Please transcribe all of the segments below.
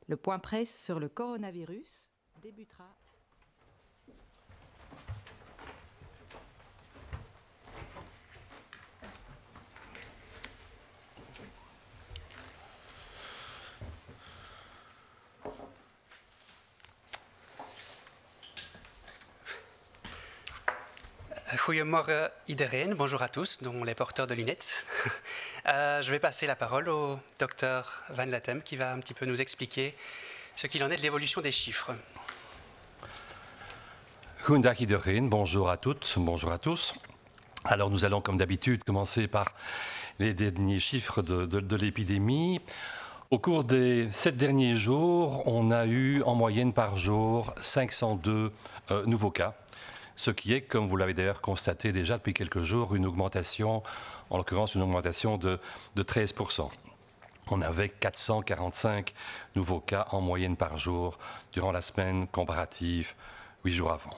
Le point presse sur le coronavirus débutera. Goedemorgen iedereen, bonjour à tous, dont les porteurs de lunettes. Je vais passer la parole au docteur Van Latem qui va un petit peu nous expliquer ce qu'il en est de l'évolution des chiffres. Goedendag iedereen, bonjour à toutes, bonjour à tous. Alors nous allons comme d'habitude commencer par les derniers chiffres de l'épidémie. Au cours des 7 derniers jours, on a eu en moyenne par jour 502 nouveaux cas. Ce qui est, comme vous l'avez d'ailleurs constaté déjà depuis quelques jours, une augmentation, en l'occurrence une augmentation de 13%. On avait 445 nouveaux cas en moyenne par jour durant la semaine comparative 8 jours avant.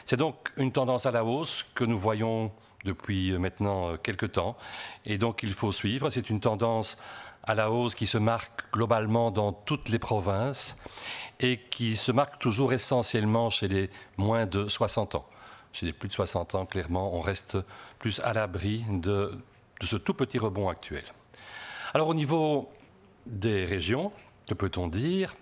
C'est donc une tendance à la hausse que nous voyons depuis maintenant quelques temps et donc il faut suivre. C'est une tendance à la hausse qui se marque globalement dans toutes les provinces et qui se marque toujours essentiellement chez les moins de 60 ans. Chez les plus de 60 ans, clairement, on reste plus à l'abri de ce tout petit rebond actuel. Alors au niveau des régions, que peut-on dire?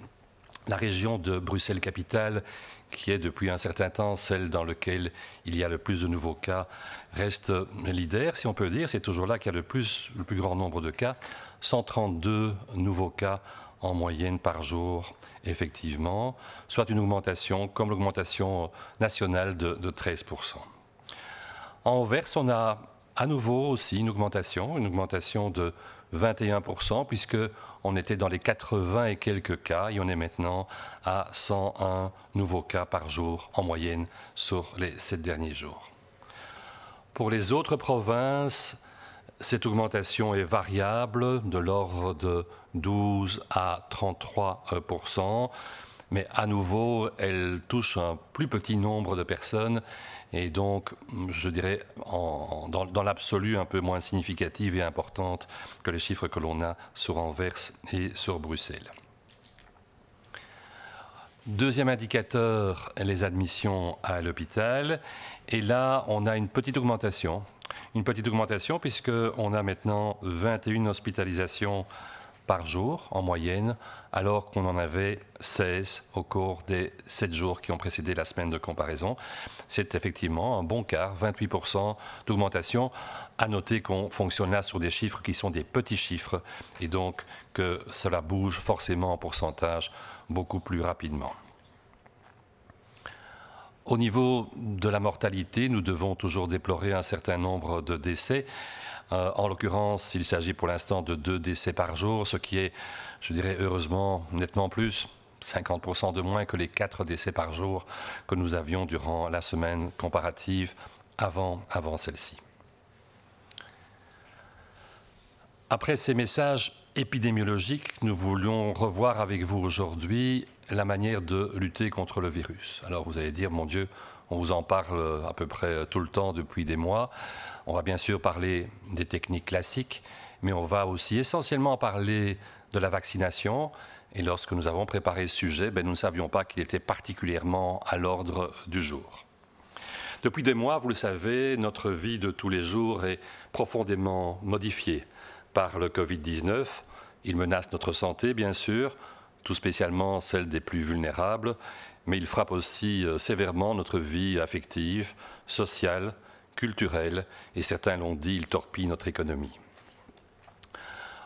La région de Bruxelles-Capitale, qui est depuis un certain temps celle dans laquelle il y a le plus de nouveaux cas, reste leader, si on peut dire. C'est toujours là qu'il y a le plus grand nombre de cas. 132 nouveaux cas en moyenne par jour, effectivement, soit une augmentation comme l'augmentation nationale de 13%. En Anvers, on a à nouveau aussi une augmentation de 21%, puisqu'on était dans les 80 et quelques cas, et on est maintenant à 101 nouveaux cas par jour en moyenne sur les 7 derniers jours. Pour les autres provinces, cette augmentation est variable, de l'ordre de 12 à 33%, mais à nouveau, elle touche un plus petit nombre de personnes et donc, je dirais, dans l'absolu, un peu moins significative et importante que les chiffres que l'on a sur Anvers et sur Bruxelles. Deuxième indicateur, les admissions à l'hôpital. Et là, on a une petite augmentation. Une petite augmentation puisqu'on a maintenant 21 hospitalisations par jour en moyenne, alors qu'on en avait 16 au cours des 7 jours qui ont précédé la semaine de comparaison. C'est effectivement un bon quart, 28% d'augmentation. À noter qu'on fonctionne là sur des chiffres qui sont des petits chiffres et donc que cela bouge forcément en pourcentage beaucoup plus rapidement. Au niveau de la mortalité, nous devons toujours déplorer un certain nombre de décès. En l'occurrence, il s'agit pour l'instant de 2 décès par jour, ce qui est, je dirais heureusement, nettement plus, 50% de moins que les 4 décès par jour que nous avions durant la semaine comparative avant celle-ci. Après ces messages épidémiologiques, nous voulions revoir avec vous aujourd'hui la manière de lutter contre le virus. Alors vous allez dire, mon Dieu, on vous en parle à peu près tout le temps depuis des mois. On va bien sûr parler des techniques classiques, mais on va aussi essentiellement parler de la vaccination. Et lorsque nous avons préparé ce sujet, nous ne savions pas qu'il était particulièrement à l'ordre du jour. Depuis des mois, vous le savez, notre vie de tous les jours est profondément modifiée par le Covid-19. Il menace notre santé, bien sûr, tout spécialement celle des plus vulnérables, mais il frappe aussi sévèrement notre vie affective, sociale, culturelle, et certains l'ont dit, il torpille notre économie.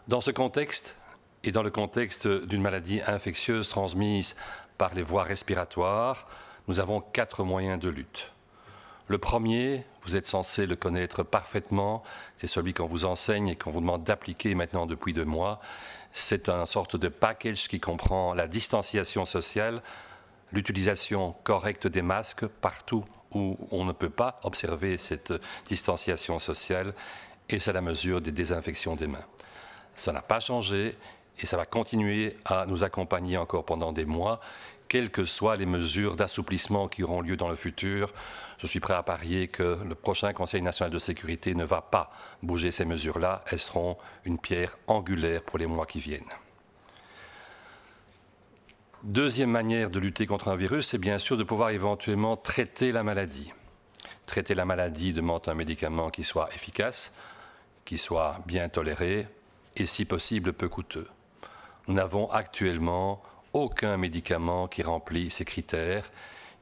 Dans ce contexte, et dans le contexte d'une maladie infectieuse transmise par les voies respiratoires, nous avons 4 moyens de lutte. Le premier, vous êtes censé le connaître parfaitement, c'est celui qu'on vous enseigne et qu'on vous demande d'appliquer maintenant depuis 2 mois. C'est une sorte de package qui comprend la distanciation sociale, l'utilisation correcte des masques partout où on ne peut pas observer cette distanciation sociale, et c'est la mesure des désinfections des mains. Ça n'a pas changé et ça va continuer à nous accompagner encore pendant des mois, quelles que soient les mesures d'assouplissement qui auront lieu dans le futur. Je suis prêt à parier que le prochain Conseil national de sécurité ne va pas bouger ces mesures-là. Elles seront une pierre angulaire pour les mois qui viennent. Deuxième manière de lutter contre un virus, c'est bien sûr de pouvoir éventuellement traiter la maladie. Traiter la maladie demande un médicament qui soit efficace, qui soit bien toléré et si possible peu coûteux. Nous n'avons actuellement aucun médicament qui remplit ces critères.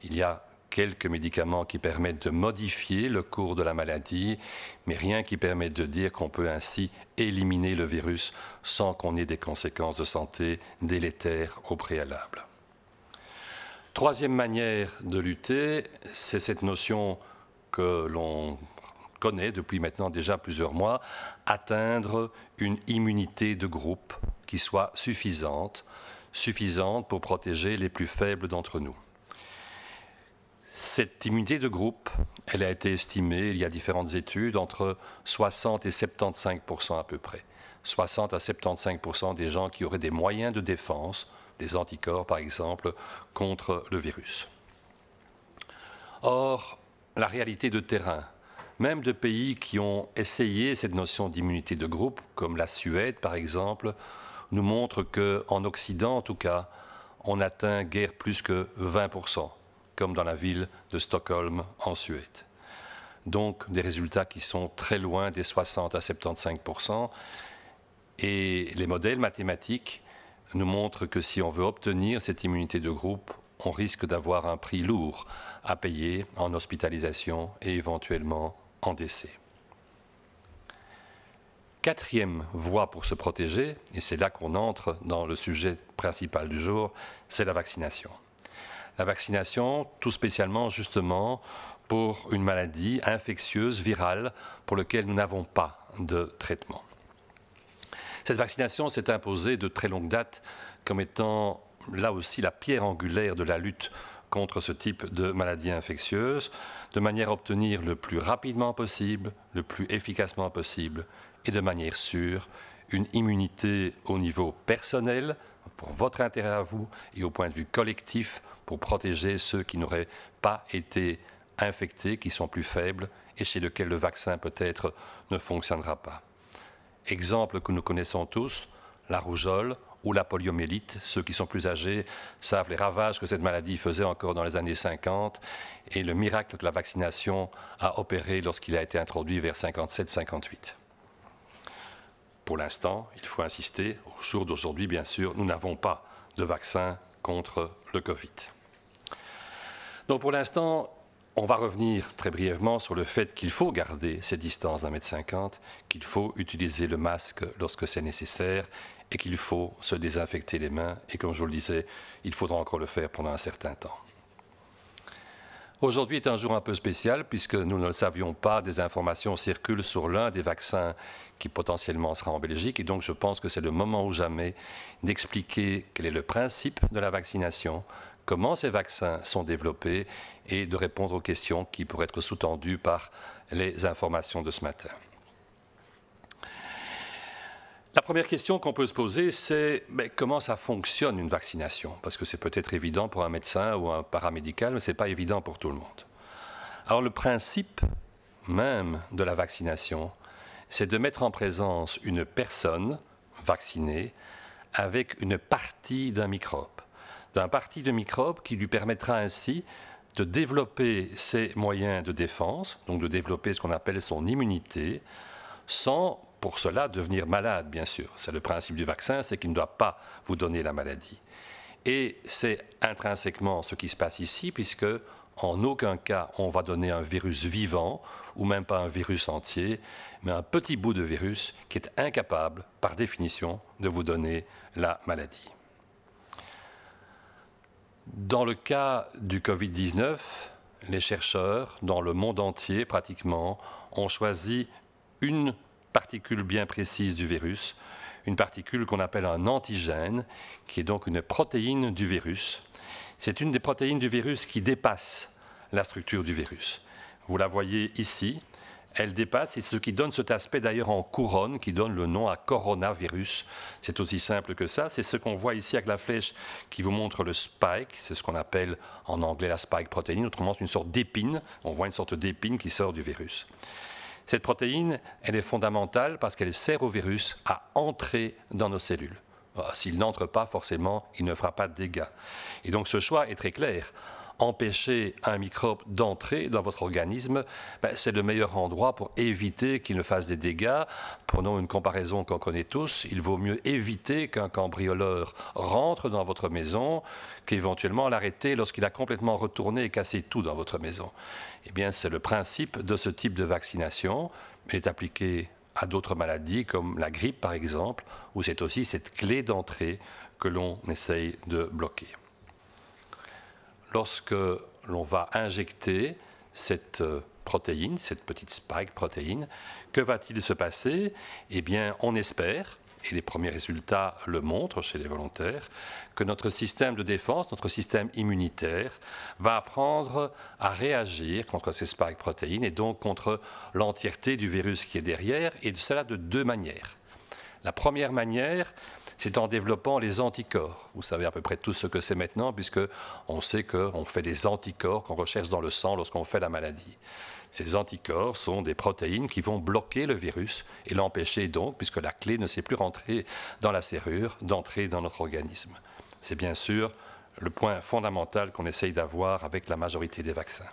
Il y a quelques médicaments qui permettent de modifier le cours de la maladie, mais rien qui permette de dire qu'on peut ainsi éliminer le virus sans qu'on ait des conséquences de santé délétères au préalable. Troisième manière de lutter, c'est cette notion que l'on connaît depuis maintenant déjà plusieurs mois, atteindre une immunité de groupe qui soit suffisante pour protéger les plus faibles d'entre nous. Cette immunité de groupe, elle a été estimée, il y a différentes études, entre 60 et 75% à peu près. 60 à 75% des gens qui auraient des moyens de défense, des anticorps par exemple, contre le virus. Or, la réalité de terrain, même de pays qui ont essayé cette notion d'immunité de groupe, comme la Suède par exemple, nous montre qu'en Occident en tout cas, on n'atteint guère plus que 20%. Comme dans la ville de Stockholm en Suède. Donc des résultats qui sont très loin des 60 à 75%. Et les modèles mathématiques nous montrent que si on veut obtenir cette immunité de groupe, on risque d'avoir un prix lourd à payer en hospitalisation et éventuellement en décès. Quatrième voie pour se protéger, et c'est là qu'on entre dans le sujet principal du jour, c'est la vaccination. La vaccination, tout spécialement justement pour une maladie infectieuse, virale, pour laquelle nous n'avons pas de traitement. Cette vaccination s'est imposée de très longue date comme étant là aussi la pierre angulaire de la lutte contre ce type de maladie infectieuse, de manière à obtenir le plus rapidement possible, le plus efficacement possible et de manière sûre une immunité au niveau personnel, pour votre intérêt à vous et au point de vue collectif, pour protéger ceux qui n'auraient pas été infectés, qui sont plus faibles et chez lesquels le vaccin peut-être ne fonctionnera pas. Exemple que nous connaissons tous, la rougeole ou la poliomyélite. Ceux qui sont plus âgés savent les ravages que cette maladie faisait encore dans les années 50 et le miracle que la vaccination a opéré lorsqu'il a été introduit vers 57-58. Pour l'instant, il faut insister, au jour d'aujourd'hui, bien sûr, nous n'avons pas de vaccin contre le Covid. Donc pour l'instant, on va revenir très brièvement sur le fait qu'il faut garder ces distances d'1,50 m, qu'il faut utiliser le masque lorsque c'est nécessaire et qu'il faut se désinfecter les mains. Et comme je vous le disais, il faudra encore le faire pendant un certain temps. Aujourd'hui est un jour un peu spécial puisque nous ne le savions pas, des informations circulent sur l'un des vaccins qui potentiellement sera en Belgique et donc je pense que c'est le moment ou jamais d'expliquer quel est le principe de la vaccination, comment ces vaccins sont développés et de répondre aux questions qui pourraient être sous-tendues par les informations de ce matin. La première question qu'on peut se poser, c'est comment ça fonctionne une vaccination? Parce que c'est peut-être évident pour un médecin ou un paramédical, mais ce n'est pas évident pour tout le monde. Alors le principe même de la vaccination, c'est de mettre en présence une personne vaccinée avec une partie d'un microbe. D'un parti de microbe qui lui permettra ainsi de développer ses moyens de défense, donc de développer ce qu'on appelle son immunité, sans pour cela devenir malade, bien sûr. C'est le principe du vaccin, c'est qu'il ne doit pas vous donner la maladie. Et c'est intrinsèquement ce qui se passe ici, puisque en aucun cas on va donner un virus vivant, ou même pas un virus entier, mais un petit bout de virus qui est incapable, par définition, de vous donner la maladie. Dans le cas du Covid-19, les chercheurs, dans le monde entier pratiquement, ont choisi une particule bien précise du virus, une particule qu'on appelle un antigène, qui est donc une protéine du virus. C'est une des protéines du virus qui dépasse la structure du virus. Vous la voyez ici, elle dépasse, et c'est ce qui donne cet aspect d'ailleurs en couronne, qui donne le nom à coronavirus. C'est aussi simple que ça, c'est ce qu'on voit ici avec la flèche qui vous montre le spike, c'est ce qu'on appelle en anglais la spike protéine, autrement c'est une sorte d'épine, on voit une sorte d'épine qui sort du virus. Cette protéine, elle est fondamentale parce qu'elle sert au virus à entrer dans nos cellules. S'il n'entre pas, forcément, il ne fera pas de dégâts. Et donc ce choix est très clair. Empêcher un microbe d'entrer dans votre organisme, c'est le meilleur endroit pour éviter qu'il ne fasse des dégâts. Prenons une comparaison qu'on connaît tous. Il vaut mieux éviter qu'un cambrioleur rentre dans votre maison qu'éventuellement l'arrêter lorsqu'il a complètement retourné et cassé tout dans votre maison. Eh bien, c'est le principe de ce type de vaccination. Il est appliqué à d'autres maladies comme la grippe par exemple, où c'est aussi cette clé d'entrée que l'on essaye de bloquer. Lorsque l'on va injecter cette protéine, cette petite spike protéine, que va-t-il se passer? Eh bien, on espère, et les premiers résultats le montrent chez les volontaires, que notre système de défense, notre système immunitaire, va apprendre à réagir contre ces spike protéines et donc contre l'entièreté du virus qui est derrière, et de cela de deux manières. La première manière, c'est en développant les anticorps. Vous savez à peu près tout ce que c'est maintenant, puisqu'on sait qu'on fait des anticorps qu'on recherche dans le sang lorsqu'on fait la maladie. Ces anticorps sont des protéines qui vont bloquer le virus et l'empêcher donc, puisque la clé ne sait plus rentrer dans la serrure, d'entrer dans notre organisme. C'est bien sûr le point fondamental qu'on essaye d'avoir avec la majorité des vaccins.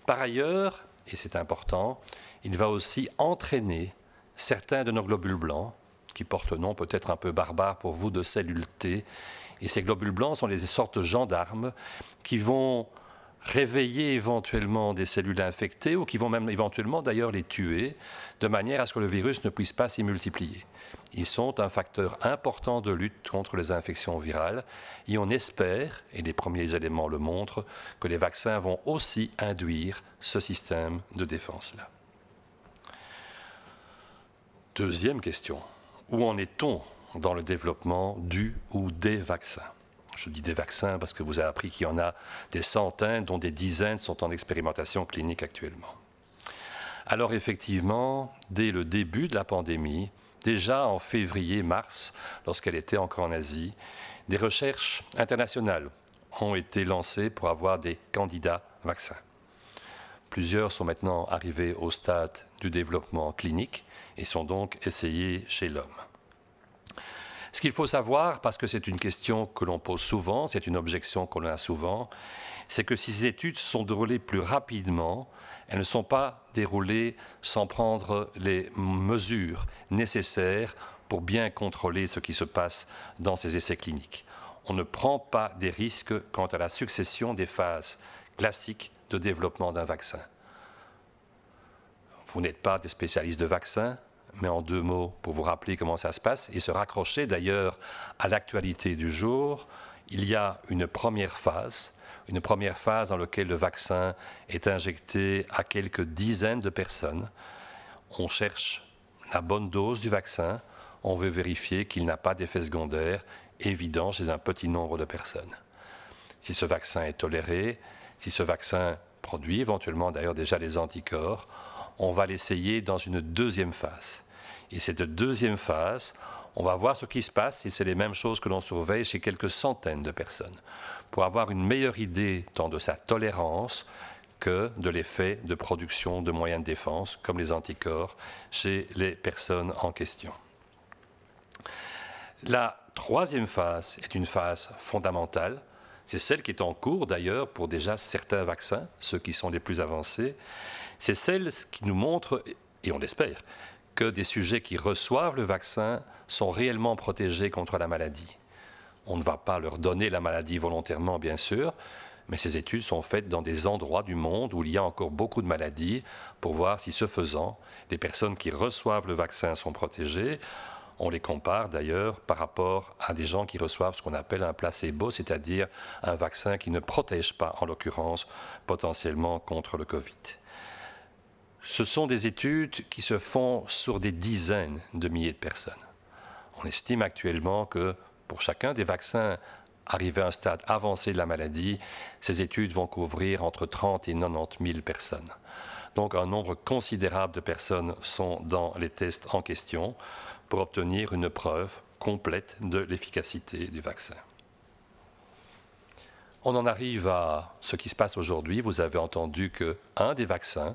Par ailleurs, et c'est important, il va aussi entraîner certains de nos globules blancs, qui portent le nom peut-être un peu barbare pour vous de cellules T. Et ces globules blancs sont des sortes de gendarmes qui vont réveiller éventuellement des cellules infectées ou qui vont même éventuellement d'ailleurs les tuer de manière à ce que le virus ne puisse pas s'y multiplier. Ils sont un facteur important de lutte contre les infections virales et on espère, et les premiers éléments le montrent, que les vaccins vont aussi induire ce système de défense-là. Deuxième question. Où en est-on dans le développement du ou des vaccins? Je dis des vaccins parce que vous avez appris qu'il y en a des centaines, dont des dizaines sont en expérimentation clinique actuellement. Alors effectivement, dès le début de la pandémie, déjà en février-mars, lorsqu'elle était encore en Asie, des recherches internationales ont été lancées pour avoir des candidats vaccins. Plusieurs sont maintenant arrivés au stade du développement clinique et sont donc essayés chez l'homme. Ce qu'il faut savoir, parce que c'est une question que l'on pose souvent, c'est une objection qu'on a souvent, c'est que si ces études sont déroulées plus rapidement, elles ne sont pas déroulées sans prendre les mesures nécessaires pour bien contrôler ce qui se passe dans ces essais cliniques. On ne prend pas des risques quant à la succession des phases classiques de développement d'un vaccin. Vous n'êtes pas des spécialistes de vaccins, mais en deux mots pour vous rappeler comment ça se passe et se raccrocher d'ailleurs à l'actualité du jour, il y a une première phase dans laquelle le vaccin est injecté à quelques dizaines de personnes. On cherche la bonne dose du vaccin, on veut vérifier qu'il n'a pas d'effet secondaire évident chez un petit nombre de personnes. Si ce vaccin est toléré, si ce vaccin produit éventuellement d'ailleurs déjà des anticorps, on va l'essayer dans une deuxième phase. Et cette deuxième phase, on va voir ce qui se passe, et c'est les mêmes choses que l'on surveille chez quelques centaines de personnes, pour avoir une meilleure idée tant de sa tolérance que de l'effet de production de moyens de défense, comme les anticorps, chez les personnes en question. La troisième phase est une phase fondamentale. C'est celle qui est en cours d'ailleurs pour déjà certains vaccins, ceux qui sont les plus avancés. C'est celle qui nous montre, et on l'espère, que des sujets qui reçoivent le vaccin sont réellement protégés contre la maladie. On ne va pas leur donner la maladie volontairement, bien sûr, mais ces études sont faites dans des endroits du monde où il y a encore beaucoup de maladies pour voir si, ce faisant, les personnes qui reçoivent le vaccin sont protégées. On les compare d'ailleurs par rapport à des gens qui reçoivent ce qu'on appelle un placebo, c'est-à-dire un vaccin qui ne protège pas, en l'occurrence, potentiellement contre le Covid. Ce sont des études qui se font sur des dizaines de milliers de personnes. On estime actuellement que pour chacun des vaccins arrivés à un stade avancé de la maladie, ces études vont couvrir entre 30 et 90 000 personnes. Donc un nombre considérable de personnes sont dans les tests en question pour obtenir une preuve complète de l'efficacité du vaccin. On en arrive à ce qui se passe aujourd'hui. Vous avez entendu qu'un des vaccins,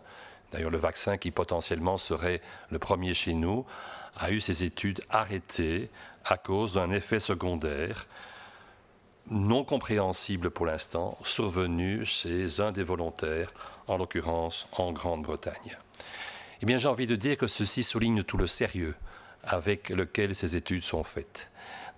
d'ailleurs le vaccin qui potentiellement serait le premier chez nous, a eu ses études arrêtées à cause d'un effet secondaire non compréhensible pour l'instant, survenu chez un des volontaires, en l'occurrence en Grande-Bretagne. Eh bien, j'ai envie de dire que ceci souligne tout le sérieux avec lequel ces études sont faites.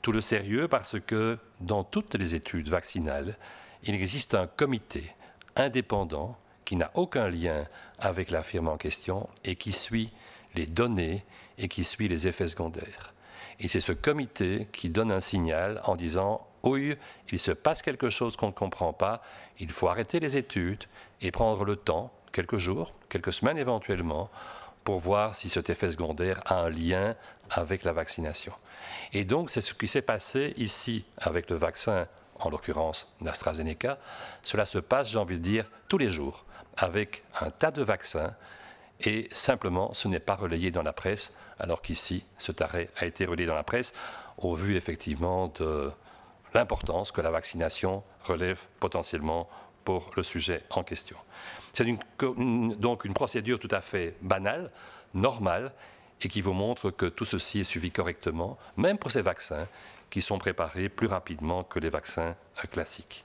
Tout le sérieux parce que dans toutes les études vaccinales, il existe un comité indépendant qui n'a aucun lien avec la firme en question et qui suit les données et qui suit les effets secondaires. Et c'est ce comité qui donne un signal en disant « Oui, il se passe quelque chose qu'on ne comprend pas, il faut arrêter les études et prendre le temps, quelques jours, quelques semaines éventuellement, pour voir si cet effet secondaire a un lien avec la vaccination. » Et donc, c'est ce qui s'est passé ici avec le vaccin, en l'occurrence d'AstraZeneca. Cela se passe, j'ai envie de dire, tous les jours, avec un tas de vaccins, et simplement, ce n'est pas relayé dans la presse, alors qu'ici, cet arrêt a été relayé dans la presse, au vu effectivement de l'importance que la vaccination relève potentiellement pour le sujet en question. C'est donc une procédure tout à fait banale, normale, et qui vous montre que tout ceci est suivi correctement, même pour ces vaccins qui sont préparés plus rapidement que les vaccins classiques.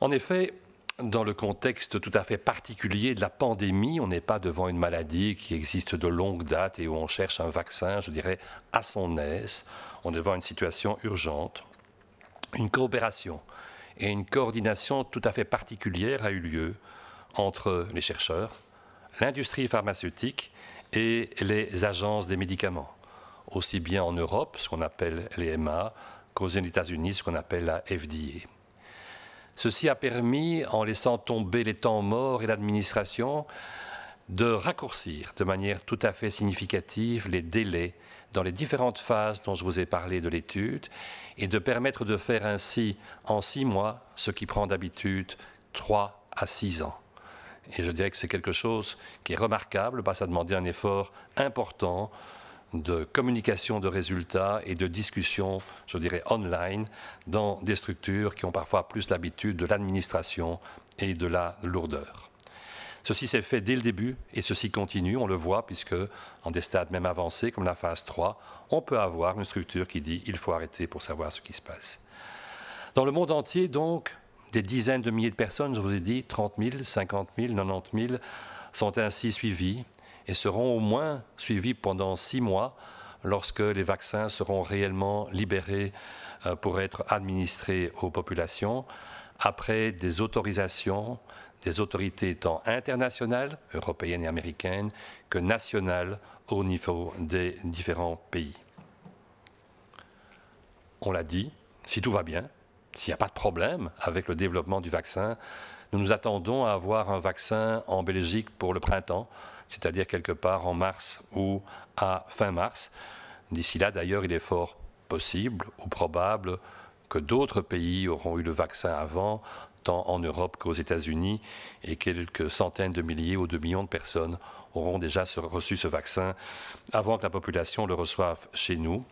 En effet, dans le contexte tout à fait particulier de la pandémie, on n'est pas devant une maladie qui existe de longue date et où on cherche un vaccin, je dirais, à son aise. On est devant une situation urgente. Une coopération et une coordination tout à fait particulière a eu lieu entre les chercheurs, l'industrie pharmaceutique et les agences des médicaments, aussi bien en Europe, ce qu'on appelle l'EMA, qu'aux États-Unis, ce qu'on appelle la FDA. Ceci a permis, en laissant tomber les temps morts et l'administration, de raccourcir de manière tout à fait significative les délais dans les différentes phases dont je vous ai parlé de l'étude et de permettre de faire ainsi en 6 mois ce qui prend d'habitude 3 à 6 ans. Et je dirais que c'est quelque chose qui est remarquable parce que ça demandait un effort important de communication de résultats et de discussion, je dirais online, dans des structures qui ont parfois plus l'habitude de l'administration et de la lourdeur. Ceci s'est fait dès le début et ceci continue, on le voit, puisque en des stades même avancés, comme la phase 3, on peut avoir une structure qui dit « il faut arrêter pour savoir ce qui se passe ». Dans le monde entier, donc, des dizaines de milliers de personnes, je vous ai dit, 30 000, 50 000, 90 000, sont ainsi suivies et seront au moins suivies pendant 6 mois lorsque les vaccins seront réellement libérés pour être administrés aux populations, après des autorisations des autorités tant internationales, européennes et américaines, que nationales au niveau des différents pays. On l'a dit, si tout va bien, s'il n'y a pas de problème avec le développement du vaccin, nous nous attendons à avoir un vaccin en Belgique pour le printemps, c'est-à-dire quelque part en mars ou à fin mars. D'ici là, d'ailleurs, il est fort possible ou probable que d'autres pays auront eu le vaccin avant, tant en Europe qu'aux États-Unis, et quelques centaines de milliers ou de millions de personnes auront déjà reçu ce vaccin avant que la population le reçoive chez nous.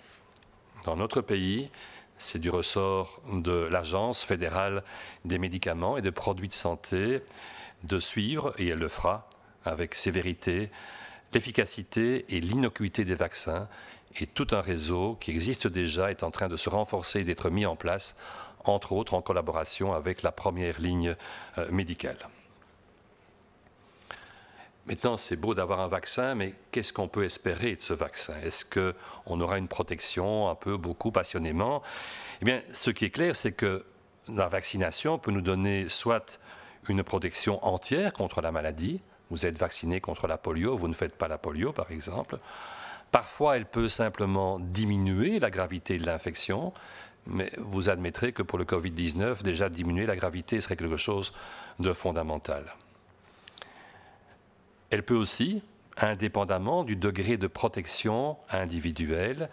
Dans notre pays, c'est du ressort de l'Agence fédérale des médicaments et des produits de santé de suivre, et elle le fera avec sévérité, l'efficacité et l'innocuité des vaccins, et tout un réseau qui existe déjà est en train de se renforcer et d'être mis en place, entre autres en collaboration avec la première ligne médicale. Maintenant, c'est beau d'avoir un vaccin, mais qu'est-ce qu'on peut espérer de ce vaccin? Est-ce qu'on aura une protection un peu, beaucoup, passionnément? Eh bien, ce qui est clair, c'est que la vaccination peut nous donner soit une protection entière contre la maladie. Vous êtes vacciné contre la polio, vous ne faites pas la polio, par exemple. Parfois, elle peut simplement diminuer la gravité de l'infection, mais vous admettrez que pour le Covid-19, déjà diminuer la gravité serait quelque chose de fondamental. Elle peut aussi, indépendamment du degré de protection individuelle,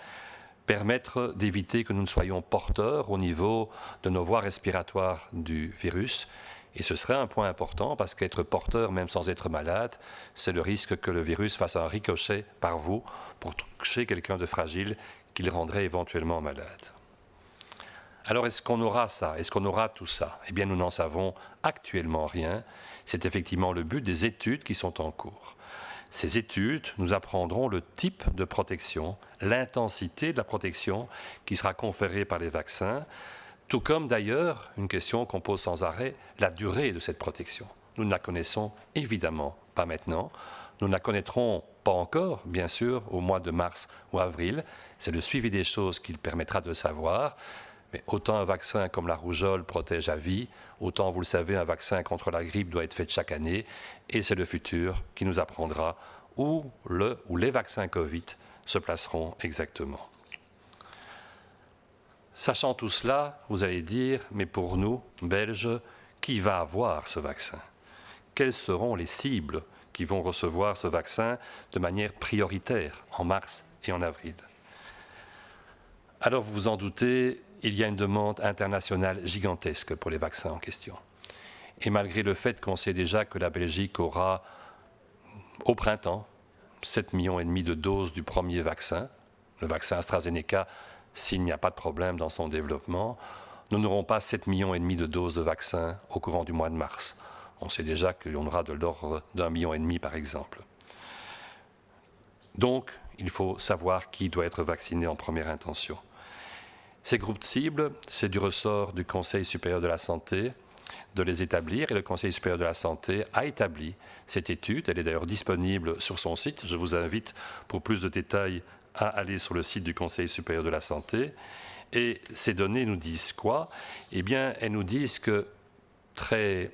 permettre d'éviter que nous ne soyons porteurs au niveau de nos voies respiratoires du virus. Et ce serait un point important parce qu'être porteur, même sans être malade, c'est le risque que le virus fasse un ricochet par vous pour toucher quelqu'un de fragile qui le rendrait éventuellement malade. Alors est-ce qu'on aura ça? Est-ce qu'on aura tout ça? Eh bien nous n'en savons actuellement rien. C'est effectivement le but des études qui sont en cours. Ces études nous apprendront le type de protection, l'intensité de la protection qui sera conférée par les vaccins, tout comme d'ailleurs, une question qu'on pose sans arrêt, la durée de cette protection. Nous ne la connaissons évidemment pas maintenant. Nous ne la connaîtrons pas encore, bien sûr, au mois de mars ou avril. C'est le suivi des choses qui permettra de savoir. Mais autant un vaccin comme la rougeole protège à vie, autant, vous le savez, un vaccin contre la grippe doit être fait chaque année. Et c'est le futur qui nous apprendra où les vaccins Covid se placeront exactement. Sachant tout cela, vous allez dire, mais pour nous, Belges, qui va avoir ce vaccin? Quelles seront les cibles qui vont recevoir ce vaccin de manière prioritaire en mars et en avril? Alors, vous vous en doutez, il y a une demande internationale gigantesque pour les vaccins en question. Et malgré le fait qu'on sait déjà que la Belgique aura, au printemps, 7,5 millions de doses du premier vaccin, le vaccin AstraZeneca, s'il n'y a pas de problème dans son développement, nous n'aurons pas 7,5 millions de doses de vaccin au courant du mois de mars. On sait déjà qu'on aura de l'ordre d'1,5 million, par exemple. Donc, il faut savoir qui doit être vacciné en première intention. Ces groupes de cibles, c'est du ressort du Conseil supérieur de la santé de les établir, et le Conseil supérieur de la santé a établi cette étude. Elle est d'ailleurs disponible sur son site. Je vous invite, pour plus de détails, à aller sur le site du Conseil supérieur de la santé. Et ces données nous disent quoi? Eh bien, elles nous disent que, très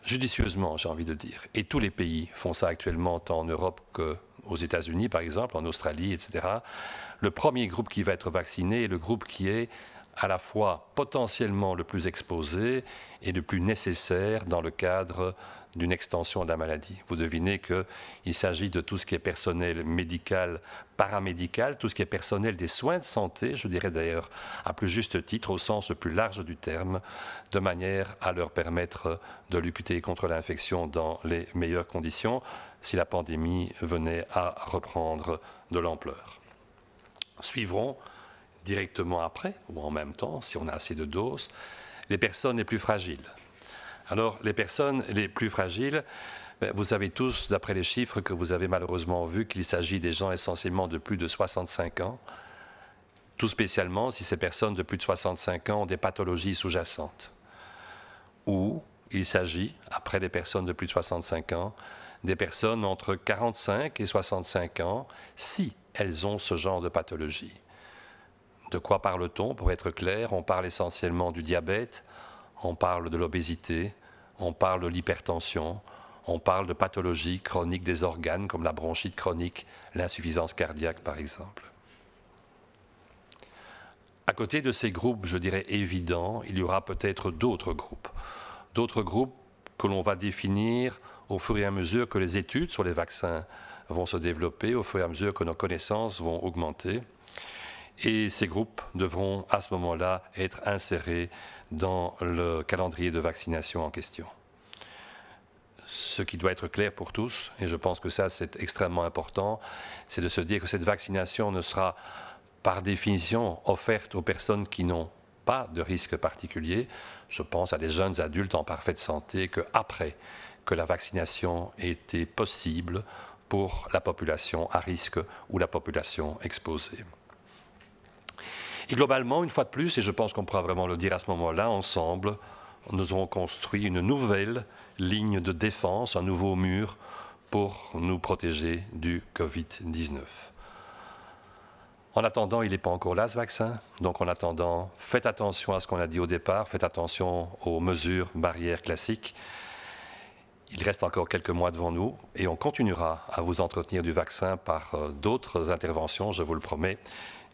judicieusement, j'ai envie de dire, et tous les pays font ça actuellement, tant en Europe qu'aux États-Unis, par exemple, en Australie, etc., le premier groupe qui va être vacciné est le groupe qui est à la fois potentiellement le plus exposé et le plus nécessaire dans le cadre d'une extension de la maladie. Vous devinez qu'il s'agit de tout ce qui est personnel médical, paramédical, tout ce qui est personnel des soins de santé, je dirais d'ailleurs à plus juste titre, au sens le plus large du terme, de manière à leur permettre de lutter contre l'infection dans les meilleures conditions si la pandémie venait à reprendre de l'ampleur. Suivront directement après, ou en même temps, si on a assez de doses, les personnes les plus fragiles. Alors, les personnes les plus fragiles, vous savez tous, d'après les chiffres que vous avez malheureusement vus, qu'il s'agit des gens essentiellement de plus de 65 ans, tout spécialement si ces personnes de plus de 65 ans ont des pathologies sous-jacentes. Ou il s'agit, après les personnes de plus de 65 ans, des personnes entre 45 et 65 ans, si elles ont ce genre de pathologie. De quoi parle-t-on? Pour être clair, on parle essentiellement du diabète, on parle de l'obésité, on parle de l'hypertension, on parle de pathologies chroniques des organes comme la bronchite chronique, l'insuffisance cardiaque par exemple. À côté de ces groupes, je dirais évidents, il y aura peut-être d'autres groupes que l'on va définir au fur et à mesure que les études sur les vaccins vont se développer, au fur et à mesure que nos connaissances vont augmenter. Et ces groupes devront à ce moment-là être insérés dans le calendrier de vaccination en question. Ce qui doit être clair pour tous, et je pense que ça c'est extrêmement important, c'est de se dire que cette vaccination ne sera par définition offerte aux personnes qui n'ont pas de risque particulier. Je pense à des jeunes adultes en parfaite santé qu'après que la vaccination ait été possible pour la population à risque ou la population exposée. Et globalement, une fois de plus, et je pense qu'on pourra vraiment le dire à ce moment-là, ensemble, nous aurons construit une nouvelle ligne de défense, un nouveau mur pour nous protéger du Covid-19. En attendant, il n'est pas encore là ce vaccin, donc en attendant, faites attention à ce qu'on a dit au départ, faites attention aux mesures barrières classiques. Il reste encore quelques mois devant nous et on continuera à vous entretenir du vaccin par d'autres interventions, je vous le promets.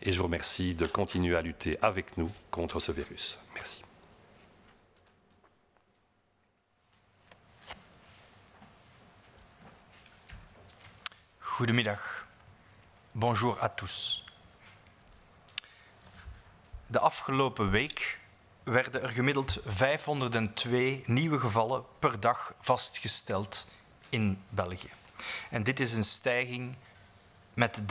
Et je vous remercie de continuer à lutter avec nous contre ce virus. Merci. Goedemiddag. Bonjour à tous. De afgelopen week werden er gemiddeld 502 nieuwe gevallen per dag vastgesteld in België. En dit is een stijging met 13%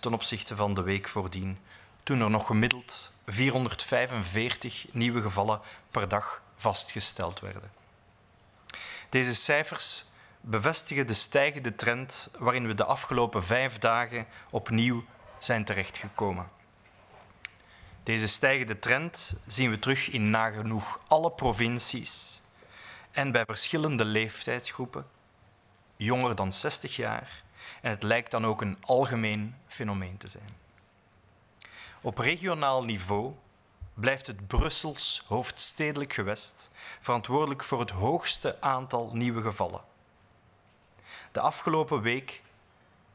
ten opzichte van de week voordien, toen er nog gemiddeld 445 nieuwe gevallen per dag vastgesteld werden. Deze cijfers bevestigen de stijgende trend waarin we de afgelopen 5 dagen opnieuw zijn terechtgekomen. Deze stijgende trend zien we terug in nagenoeg alle provincies en bij verschillende leeftijdsgroepen, jonger dan 60 jaar, en het lijkt dan ook een algemeen fenomeen te zijn. Op regionaal niveau blijft het Brussels hoofdstedelijk gewest verantwoordelijk voor het hoogste aantal nieuwe gevallen. De afgelopen week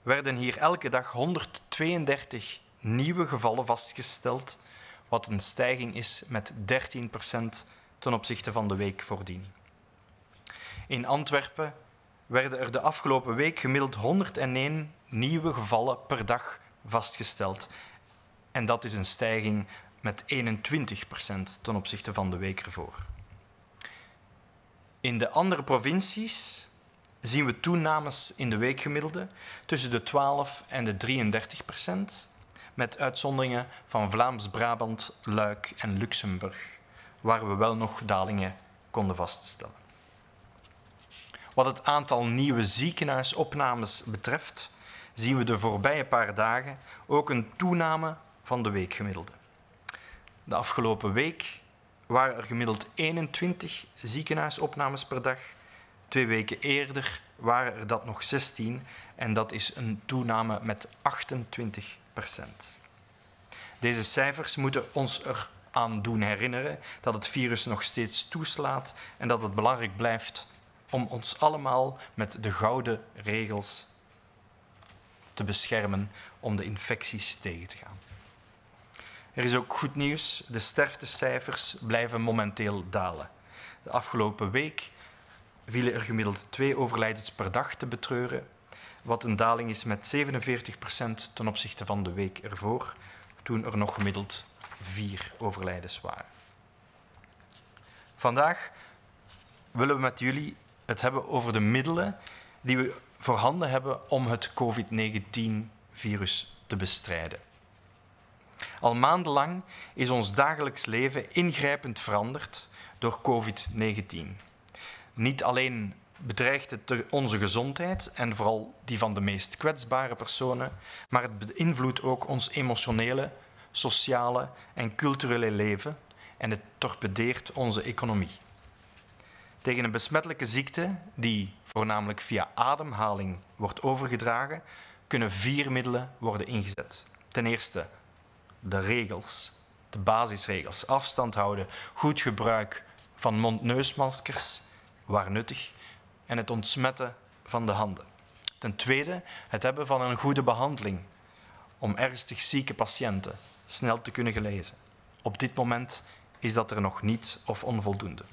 werden hier elke dag 132 nieuwe gevallen vastgesteld, wat een stijging is met 13% ten opzichte van de week voordien. In Antwerpen werden er de afgelopen week gemiddeld 101 nieuwe gevallen per dag vastgesteld. En dat is een stijging met 21% ten opzichte van de week ervoor. In de andere provincies zien we toenames in de weekgemiddelde tussen de 12 en de 33%, met uitzonderingen van Vlaams-Brabant, Luik en Luxemburg, waar we wel nog dalingen konden vaststellen. Wat het aantal nieuwe ziekenhuisopnames betreft, zien we de voorbije paar dagen ook een toename van de weekgemiddelde. De afgelopen week waren er gemiddeld 21 ziekenhuisopnames per dag. 2 weken eerder waren er dat nog 16 en dat is een toename met 28%. Deze cijfers moeten ons eraan doen herinneren dat het virus nog steeds toeslaat en dat het belangrijk blijft om ons allemaal met de gouden regels te beschermen om de infecties tegen te gaan. Er is ook goed nieuws. De sterftecijfers blijven momenteel dalen. De afgelopen week vielen er gemiddeld 2 overlijdens per dag te betreuren, wat een daling is met 47% ten opzichte van de week ervoor, toen er nog gemiddeld 4 overlijdens waren. Vandaag willen we met jullie het hebben over de middelen die we voorhanden hebben om het COVID-19-virus te bestrijden. Al maandenlang is ons dagelijks leven ingrijpend veranderd door COVID-19. Niet alleen bedreigt het onze gezondheid en vooral die van de meest kwetsbare personen, maar het beïnvloedt ook ons emotionele, sociale en culturele leven en het torpedeert onze economie. Tegen een besmettelijke ziekte, die voornamelijk via ademhaling wordt overgedragen, kunnen 4 middelen worden ingezet. Ten eerste de regels, de basisregels. Afstand houden, goed gebruik van mond-neusmaskers, waar nuttig, en het ontsmetten van de handen. Ten tweede, het hebben van een goede behandeling om ernstig zieke patiënten snel te kunnen genezen. Op dit moment is dat er nog niet of onvoldoende.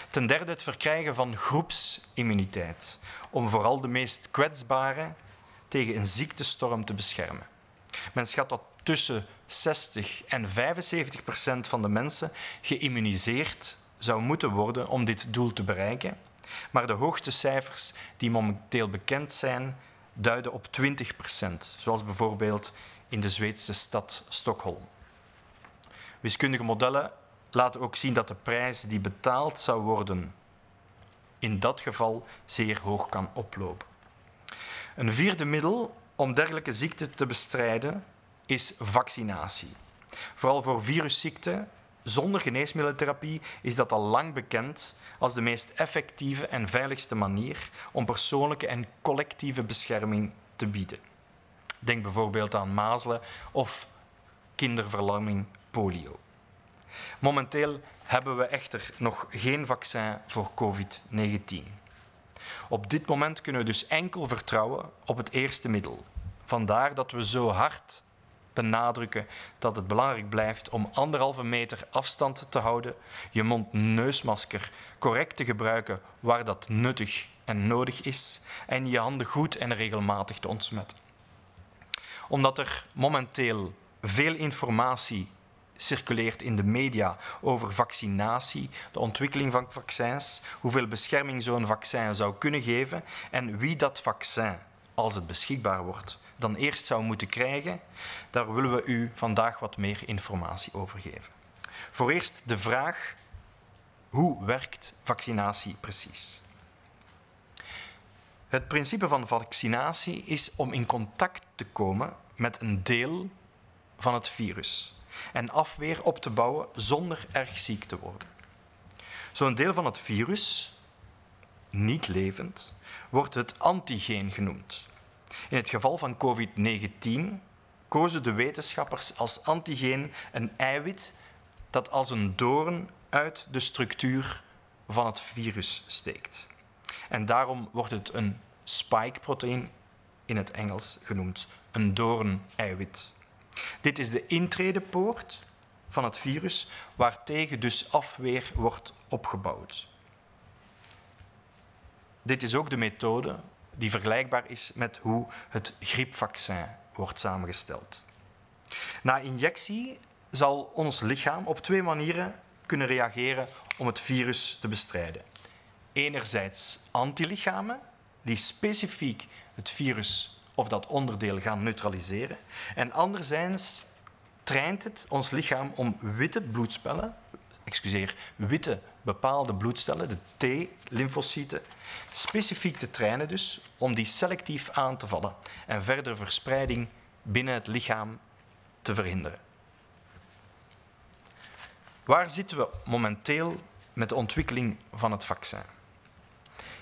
Ten derde, het verkrijgen van groepsimmuniteit, om vooral de meest kwetsbaren tegen een ziektestorm te beschermen. Men schat dat tussen 60 en 75% van de mensen geïmmuniseerd zou moeten worden om dit doel te bereiken, maar de hoogste cijfers die momenteel bekend zijn, duiden op 20%, zoals bijvoorbeeld in de Zweedse stad Stockholm. Wiskundige modellen laten ook zien dat de prijs die betaald zou worden in dat geval zeer hoog kan oplopen. Een vierde middel om dergelijke ziekten te bestrijden is vaccinatie. Vooral voor virusziekten zonder geneesmiddelentherapie is dat al lang bekend als de meest effectieve en veiligste manier om persoonlijke en collectieve bescherming te bieden. Denk bijvoorbeeld aan mazelen of kinderverlamming polio. Momenteel hebben we echter nog geen vaccin voor COVID-19. Op dit moment kunnen we dus enkel vertrouwen op het eerste middel. Vandaar dat we zo hard benadrukken dat het belangrijk blijft om 1,5 meter afstand te houden, je mond-neusmasker correct te gebruiken waar dat nuttig en nodig is en je handen goed en regelmatig te ontsmetten. Omdat er momenteel veel informatie circuleert in de media over vaccinatie, de ontwikkeling van vaccins, hoeveel bescherming zo'n vaccin zou kunnen geven en wie dat vaccin, als het beschikbaar wordt, dan eerst zou moeten krijgen, daar willen we u vandaag wat meer informatie over geven. Voor eerst de vraag: hoe werkt vaccinatie precies? Het principe van vaccinatie is om in contact te komen met een deel van het virus en afweer op te bouwen zonder erg ziek te worden. Zo'n deel van het virus, niet levend, wordt het antigeen genoemd. In het geval van COVID-19 kozen de wetenschappers als antigeen een eiwit dat als een doorn uit de structuur van het virus steekt. En daarom wordt het een spike-proteïn in het Engels genoemd, een doorn-eiwit. Dit is de intredepoort van het virus, waartegen dus afweer wordt opgebouwd. Dit is ook de methode die vergelijkbaar is met hoe het griepvaccin wordt samengesteld. Na injectie zal ons lichaam op 2 manieren kunnen reageren om het virus te bestrijden. Enerzijds antilichamen, die specifiek het virus of dat onderdeel gaan neutraliseren. En anderzijds traint het ons lichaam om witte bepaalde bloedcellen, de T-lymfocyten, specifiek te trainen dus, om die selectief aan te vallen en verdere verspreiding binnen het lichaam te verhinderen. Waar zitten we momenteel met de ontwikkeling van het vaccin?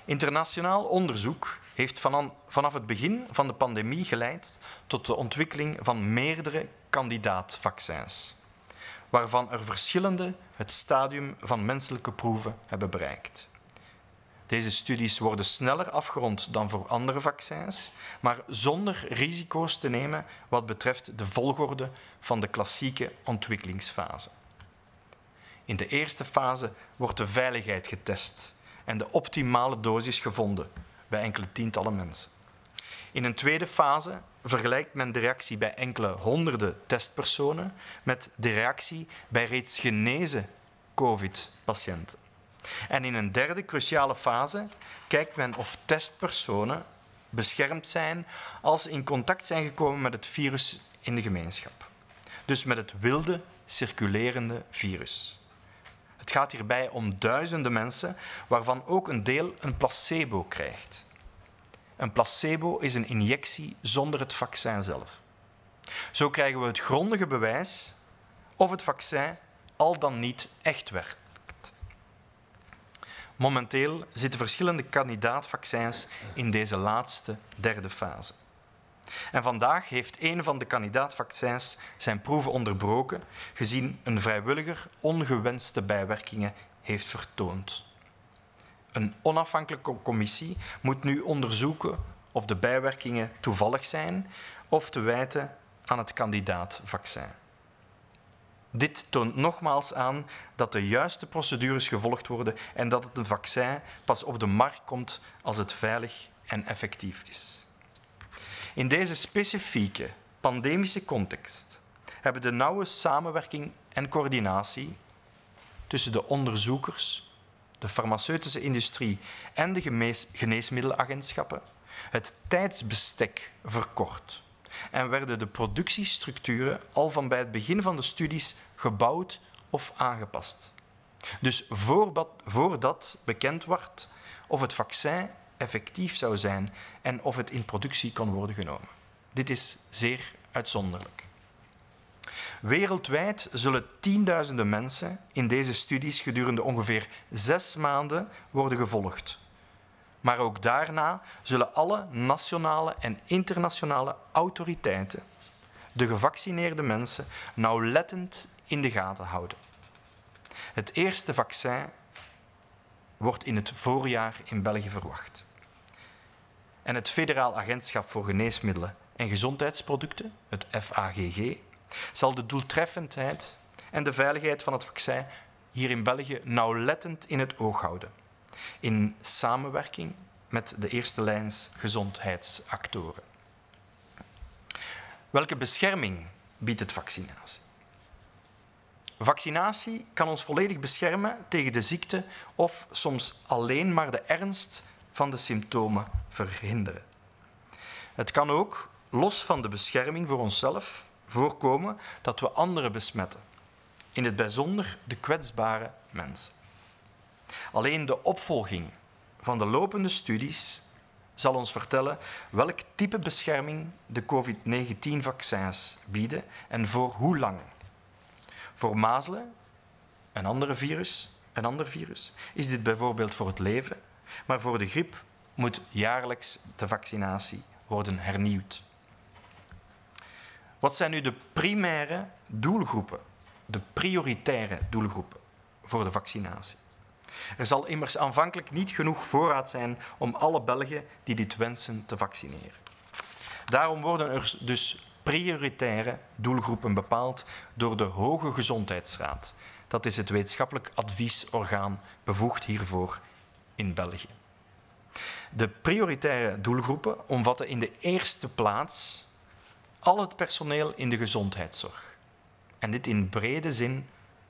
Internationaal onderzoek heeft vanaf het begin van de pandemie geleid tot de ontwikkeling van meerdere kandidaatvaccins, waarvan er verschillende het stadium van menselijke proeven hebben bereikt. Deze studies worden sneller afgerond dan voor andere vaccins, maar zonder risico's te nemen wat betreft de volgorde van de klassieke ontwikkelingsfase. In de eerste fase wordt de veiligheid getest en de optimale dosis gevonden bij enkele tientallen mensen. In een tweede fase vergelijkt men de reactie bij enkele honderden testpersonen met de reactie bij reeds genezen COVID-patiënten. En in een derde cruciale fase kijkt men of testpersonen beschermd zijn als ze in contact zijn gekomen met het virus in de gemeenschap. Dus met het wilde, circulerende virus. Het gaat hierbij om duizenden mensen, waarvan ook een deel een placebo krijgt. Een placebo is een injectie zonder het vaccin zelf. Zo krijgen we het grondige bewijs of het vaccin al dan niet echt werkt. Momenteel zitten verschillende kandidaatvaccins in deze laatste derde fase. En vandaag heeft een van de kandidaatvaccins zijn proeven onderbroken, gezien een vrijwilliger ongewenste bijwerkingen heeft vertoond. Een onafhankelijke commissie moet nu onderzoeken of de bijwerkingen toevallig zijn of te wijten aan het kandidaatvaccin. Dit toont nogmaals aan dat de juiste procedures gevolgd worden en dat het een vaccin pas op de markt komt als het veilig en effectief is. In deze specifieke pandemische context hebben de nauwe samenwerking en coördinatie tussen de onderzoekers, de farmaceutische industrie en de geneesmiddelagentschappen het tijdsbestek verkort en werden de productiestructuren al van bij het begin van de studies gebouwd of aangepast. Dus voordat bekend wordt of het vaccin effectief zou zijn en of het in productie kon worden genomen. Dit is zeer uitzonderlijk. Wereldwijd zullen tienduizenden mensen in deze studies gedurende ongeveer 6 maanden worden gevolgd. Maar ook daarna zullen alle nationale en internationale autoriteiten de gevaccineerde mensen nauwlettend in de gaten houden. Het eerste vaccin wordt in het voorjaar in België verwacht. En het Federaal Agentschap voor Geneesmiddelen en Gezondheidsproducten, het FAGG, zal de doeltreffendheid en de veiligheid van het vaccin hier in België nauwlettend in het oog houden, in samenwerking met de eerste lijns gezondheidsactoren. Welke bescherming biedt het vaccinatie? Vaccinatie kan ons volledig beschermen tegen de ziekte of soms alleen maar de ernst van de symptomen verhinderen. Het kan ook los van de bescherming voor onszelf voorkomen dat we anderen besmetten. In het bijzonder de kwetsbare mensen. Alleen de opvolging van de lopende studies zal ons vertellen welk type bescherming de COVID-19-vaccins bieden en voor hoe lang. Voor mazelen, een ander virus, is dit bijvoorbeeld voor het leven, maar voor de griep moet jaarlijks de vaccinatie worden hernieuwd. Wat zijn nu de primaire doelgroepen, de prioritaire doelgroepen voor de vaccinatie? Er zal immers aanvankelijk niet genoeg voorraad zijn om alle Belgen die dit wensen te vaccineren. Daarom worden er dus prioritaire doelgroepen bepaald door de Hoge Gezondheidsraad. Dat is het wetenschappelijk adviesorgaan bevoegd hiervoor in België. De prioritaire doelgroepen omvatten in de eerste plaats al het personeel in de gezondheidszorg. En dit in brede zin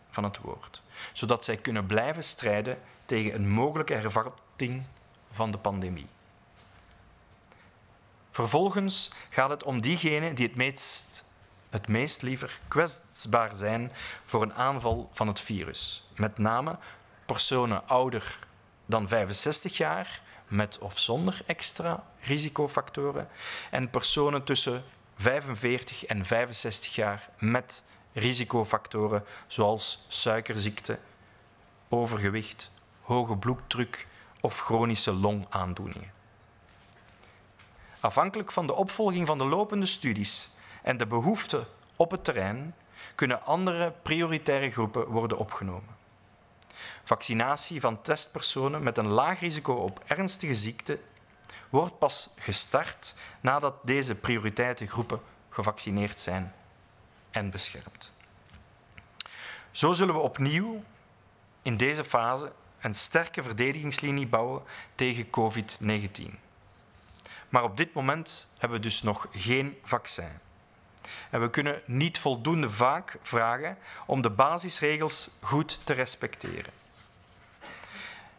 van het woord, zodat zij kunnen blijven strijden tegen een mogelijke hervatting van de pandemie. Vervolgens gaat het om diegenen die het meest liever kwetsbaar zijn voor een aanval van het virus. Met name personen ouder dan 65 jaar, met of zonder extra risicofactoren, en personen tussen 45 en 65 jaar met risicofactoren zoals suikerziekte, overgewicht, hoge bloeddruk of chronische longaandoeningen. Afhankelijk van de opvolging van de lopende studies en de behoeften op het terrein kunnen andere prioritaire groepen worden opgenomen. Vaccinatie van testpersonen met een laag risico op ernstige ziekte wordt pas gestart nadat deze prioritaire groepen gevaccineerd zijn en beschermd. Zo zullen we opnieuw in deze fase een sterke verdedigingslinie bouwen tegen COVID-19. Maar op dit moment hebben we dus nog geen vaccin. En we kunnen niet voldoende vaak vragen om de basisregels goed te respecteren.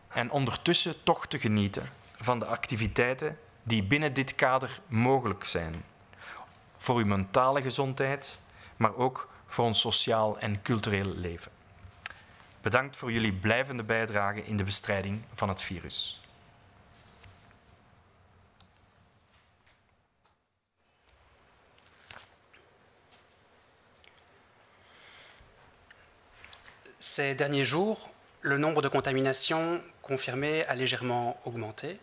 En ondertussen toch te genieten van de activiteiten die binnen dit kader mogelijk zijn. Voor uw mentale gezondheid, maar ook voor ons sociaal en cultureel leven. Bedankt voor jullie blijvende bijdrage in de bestrijding van het virus. Ces derniers jours, le nombre de contaminations confirmées a légèrement augmenté.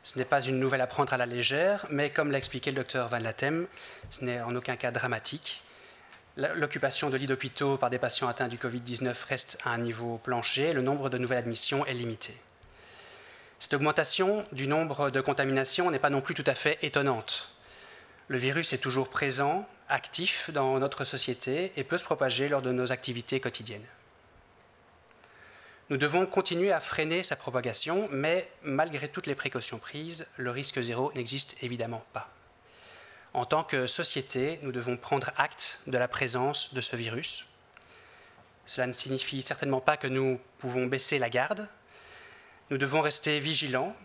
Ce n'est pas une nouvelle à prendre à la légère, mais comme l'a expliqué le docteur Van Latem, ce n'est en aucun cas dramatique. L'occupation de lits d'hôpitaux par des patients atteints du Covid-19 reste à un niveau plancher et le nombre de nouvelles admissions est limité. Cette augmentation du nombre de contaminations n'est pas non plus tout à fait étonnante. Le virus est toujours présent, actif dans notre société et peut se propager lors de nos activités quotidiennes. Nous devons continuer à freiner sa propagation, mais malgré toutes les précautions prises, le risque zéro n'existe évidemment pas. En tant que société, nous devons prendre acte de la présence de ce virus. Cela ne signifie certainement pas que nous pouvons baisser la garde. Nous devons rester vigilants,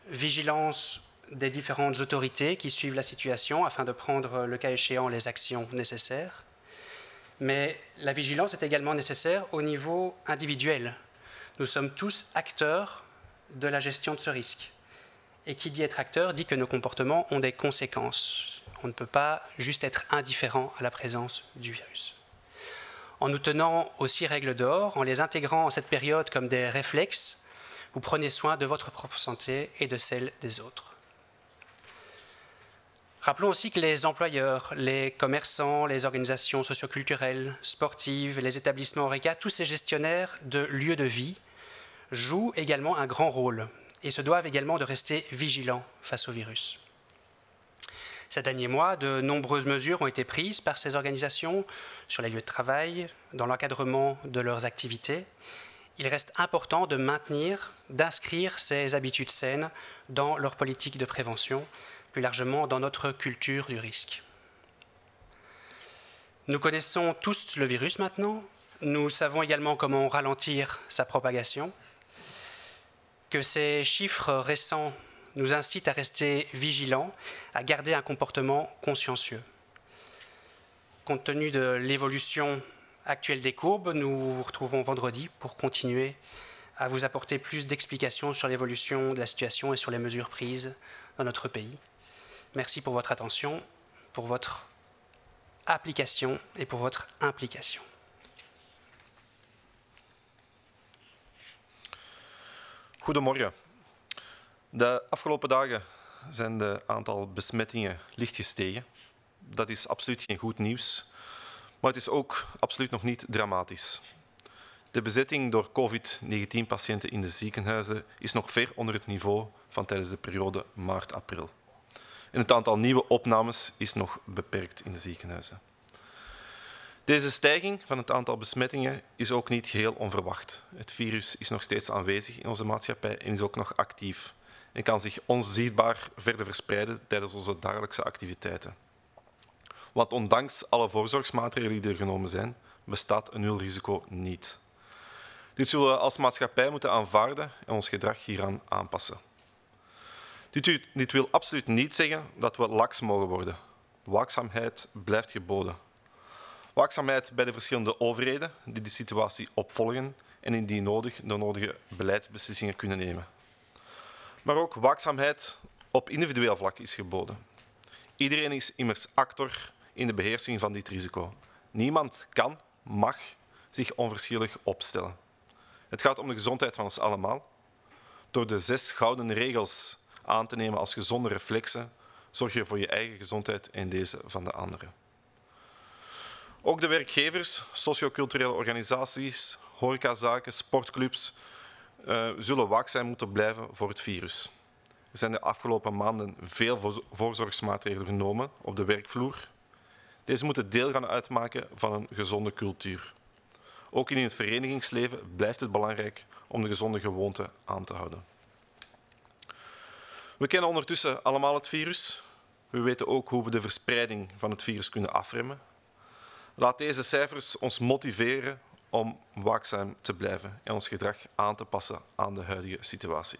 vigilance des différentes autorités qui suivent la situation afin de prendre, le cas échéant, les actions nécessaires. Mais la vigilance est également nécessaire au niveau individuel. Nous sommes tous acteurs de la gestion de ce risque. Et qui dit être acteur dit que nos comportements ont des conséquences. On ne peut pas juste être indifférent à la présence du virus. En nous tenant aux 6 règles d'or, en les intégrant en cette période comme des réflexes, vous prenez soin de votre propre santé et de celle des autres. Rappelons aussi que les employeurs, les commerçants, les organisations socioculturelles, sportives, les établissements ORECA, tous ces gestionnaires de lieux de vie jouent également un grand rôle et se doivent également de rester vigilants face au virus. Ces derniers mois, de nombreuses mesures ont été prises par ces organisations sur les lieux de travail, dans l'encadrement de leurs activités. Il reste important de maintenir, d'inscrire ces habitudes saines dans leur politique de prévention, plus largement dans notre culture du risque. Nous connaissons tous le virus maintenant. Nous savons également comment ralentir sa propagation. Que ces chiffres récents nous incite à rester vigilants, à garder un comportement consciencieux. Compte tenu de l'évolution actuelle des courbes, nous vous retrouvons vendredi pour continuer à vous apporter plus d'explications sur l'évolution de la situation et sur les mesures prises dans notre pays. Merci pour votre attention, pour votre application et pour votre implication. Goedemorgen. De afgelopen dagen zijn de aantal besmettingen licht gestegen. Dat is absoluut geen goed nieuws, maar het is ook absoluut nog niet dramatisch. De bezetting door COVID-19-patiënten in de ziekenhuizen is nog ver onder het niveau van tijdens de periode maart-april. En het aantal nieuwe opnames is nog beperkt in de ziekenhuizen. Deze stijging van het aantal besmettingen is ook niet geheel onverwacht. Het virus is nog steeds aanwezig in onze maatschappij en is ook nog actief en kan zich onzichtbaar verder verspreiden tijdens onze dagelijkse activiteiten. Want ondanks alle voorzorgsmaatregelen die er genomen zijn, bestaat een nulrisico niet. Dit zullen we als maatschappij moeten aanvaarden en ons gedrag hieraan aanpassen. Dit wil absoluut niet zeggen dat we laks mogen worden. Waakzaamheid blijft geboden. Waakzaamheid bij de verschillende overheden die de situatie opvolgen en indien nodig de nodige beleidsbeslissingen kunnen nemen. Maar ook waakzaamheid op individueel vlak is geboden. Iedereen is immers actor in de beheersing van dit risico. Niemand kan, mag zich onverschillig opstellen. Het gaat om de gezondheid van ons allemaal. Door de 6 gouden regels aan te nemen als gezonde reflexen, zorg je voor je eigen gezondheid en deze van de anderen. Ook de werkgevers, socioculturele organisaties, horecazaken, sportclubs zullen waakzaam moeten blijven voor het virus. Er zijn de afgelopen maanden veel voorzorgsmaatregelen genomen op de werkvloer. Deze moeten deel gaan uitmaken van een gezonde cultuur. Ook in het verenigingsleven blijft het belangrijk om de gezonde gewoonten aan te houden. We kennen ondertussen allemaal het virus. We weten ook hoe we de verspreiding van het virus kunnen afremmen. Laat deze cijfers ons motiveren om waakzaam te blijven en ons gedrag aan te passen aan de huidige situatie.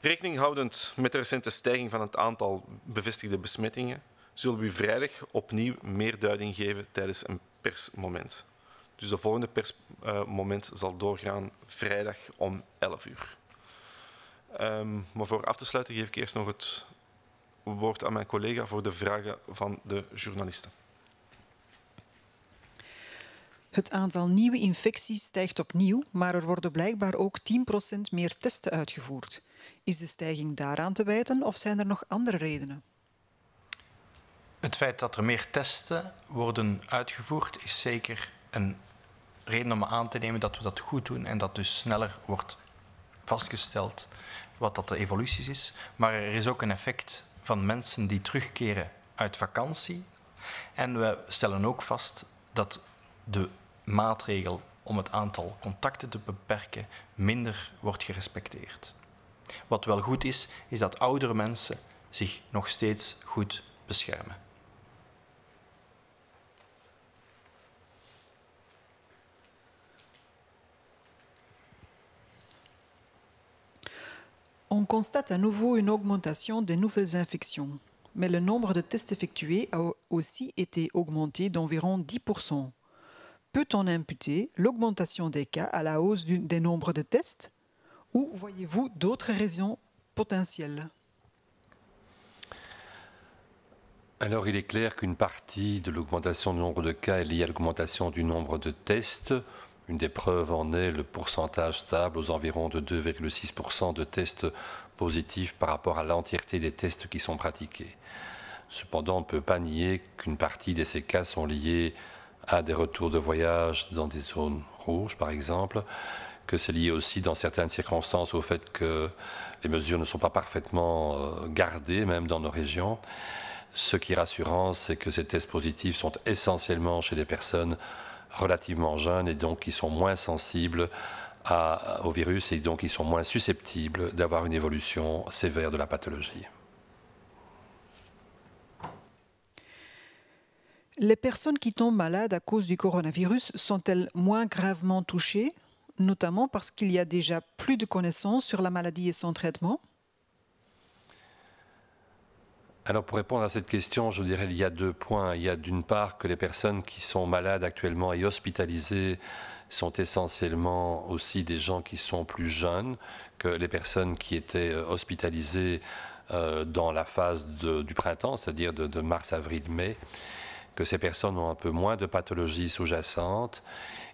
Rekening houdend met de recente stijging van het aantal bevestigde besmettingen, zullen we u vrijdag opnieuw meer duiding geven tijdens een persmoment. Dus de volgende persmoment zal doorgaan vrijdag om 11 uur. Maar voor af te sluiten geef ik eerst nog het woord aan mijn collega voor de vragen van de journalisten. Het aantal nieuwe infecties stijgt opnieuw, maar er worden blijkbaar ook 10% meer testen uitgevoerd. Is de stijging daaraan te wijten of zijn er nog andere redenen? Het feit dat er meer testen worden uitgevoerd is zeker een reden om aan te nemen dat we dat goed doen en dat dus sneller wordt vastgesteld wat dat de evolutie is. Maar er is ook een effect van mensen die terugkeren uit vakantie. En we stellen ook vast dat de maatregel om het aantal contacten te beperken minder wordt gerespecteerd. Wat wel goed is, is dat oudere mensen zich nog steeds goed beschermen. On constate à nouveau une augmentation des nouvelles infections, mais le nombre de tests effectués a aussi été augmenté d'environ 10%. Peut-on imputer l'augmentation des cas à la hausse des nombres de tests ou voyez-vous d'autres raisons potentielles? Alors il est clair qu'une partie de l'augmentation du nombre de cas est liée à l'augmentation du nombre de tests. Une des preuves en est le pourcentage stable aux environs de 2,6% de tests positifs par rapport à l'entièreté des tests qui sont pratiqués. Cependant, on ne peut pas nier qu'une partie de ces cas sont liés à des retours de voyage dans des zones rouges, par exemple, que c'est lié aussi dans certaines circonstances au fait que les mesures ne sont pas parfaitement gardées, même dans nos régions. Ce qui est rassurant, c'est que ces tests positifs sont essentiellement chez des personnes relativement jeunes et donc qui sont moins sensibles au virus et donc qui sont moins susceptibles d'avoir une évolution sévère de la pathologie. Les personnes qui tombent malades à cause du coronavirus sont-elles moins gravement touchées, notamment parce qu'il y a déjà plus de connaissances sur la maladie et son traitement? Alors pour répondre à cette question, je dirais qu'il y a 2 points. Il y a d'une part que les personnes qui sont malades actuellement et hospitalisées sont essentiellement aussi des gens qui sont plus jeunes que les personnes qui étaient hospitalisées dans la phase du printemps, c'est-à-dire de mars, avril, mai, que ces personnes ont un peu moins de pathologies sous-jacentes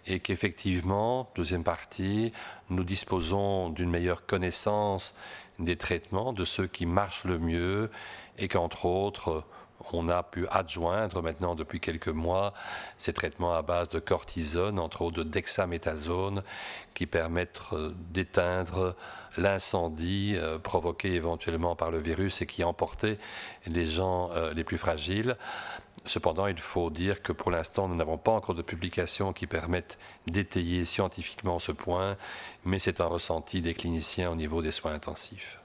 et qu'effectivement, deuxième partie, nous disposons d'une meilleure connaissance des traitements, de ceux qui marchent le mieux et qu'entre autres, on a pu adjoindre maintenant depuis quelques mois ces traitements à base de cortisone, entre autres de dexaméthasone, qui permettent d'éteindre l'incendie provoqué éventuellement par le virus et qui emportait les gens les plus fragiles. Cependant, il faut dire que pour l'instant, nous n'avons pas encore de publications qui permettent d'étayer scientifiquement ce point, mais c'est un ressenti des cliniciens au niveau des soins intensifs.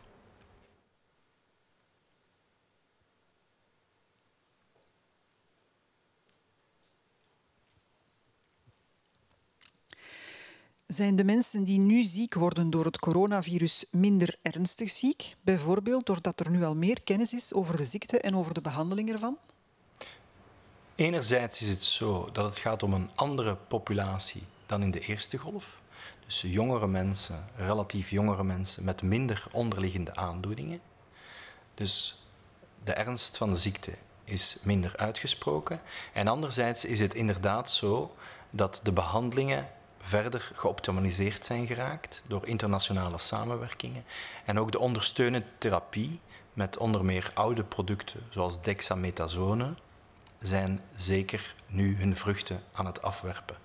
Zijn de mensen die nu ziek worden door het coronavirus minder ernstig ziek, bijvoorbeeld doordat er nu al meer kennis is over de ziekte en over de behandeling ervan? Enerzijds is het zo dat het gaat om een andere populatie dan in de eerste golf. Dus jongere mensen, relatief jongere mensen met minder onderliggende aandoeningen. Dus de ernst van de ziekte is minder uitgesproken. En anderzijds is het inderdaad zo dat de behandelingen verder geoptimaliseerd zijn geraakt door internationale samenwerkingen. En ook de ondersteunende therapie met onder meer oude producten zoals dexaméthasone zijn zeker nu hun vruchten aan het afwerpen.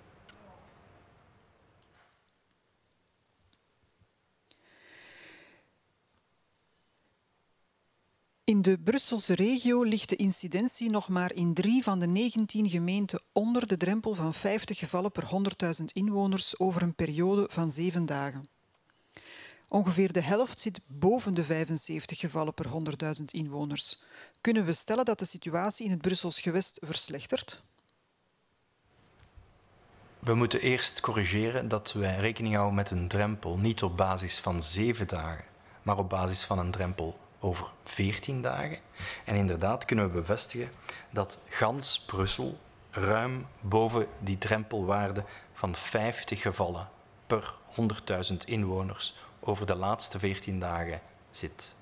In de Brusselse regio ligt de incidentie nog maar in 3 van de 19 gemeenten onder de drempel van 50 gevallen per 100.000 inwoners over een periode van 7 dagen. Ongeveer de helft zit boven de 75 gevallen per 100.000 inwoners. Kunnen we stellen dat de situatie in het Brussels gewest verslechtert? We moeten eerst corrigeren dat wij rekening houden met een drempel niet op basis van 7 dagen, maar op basis van een drempel over 14 dagen. En inderdaad kunnen we bevestigen dat gans Brussel ruim boven die drempelwaarde van 50 gevallen per 100.000 inwoners over de laatste 14 dagen zit.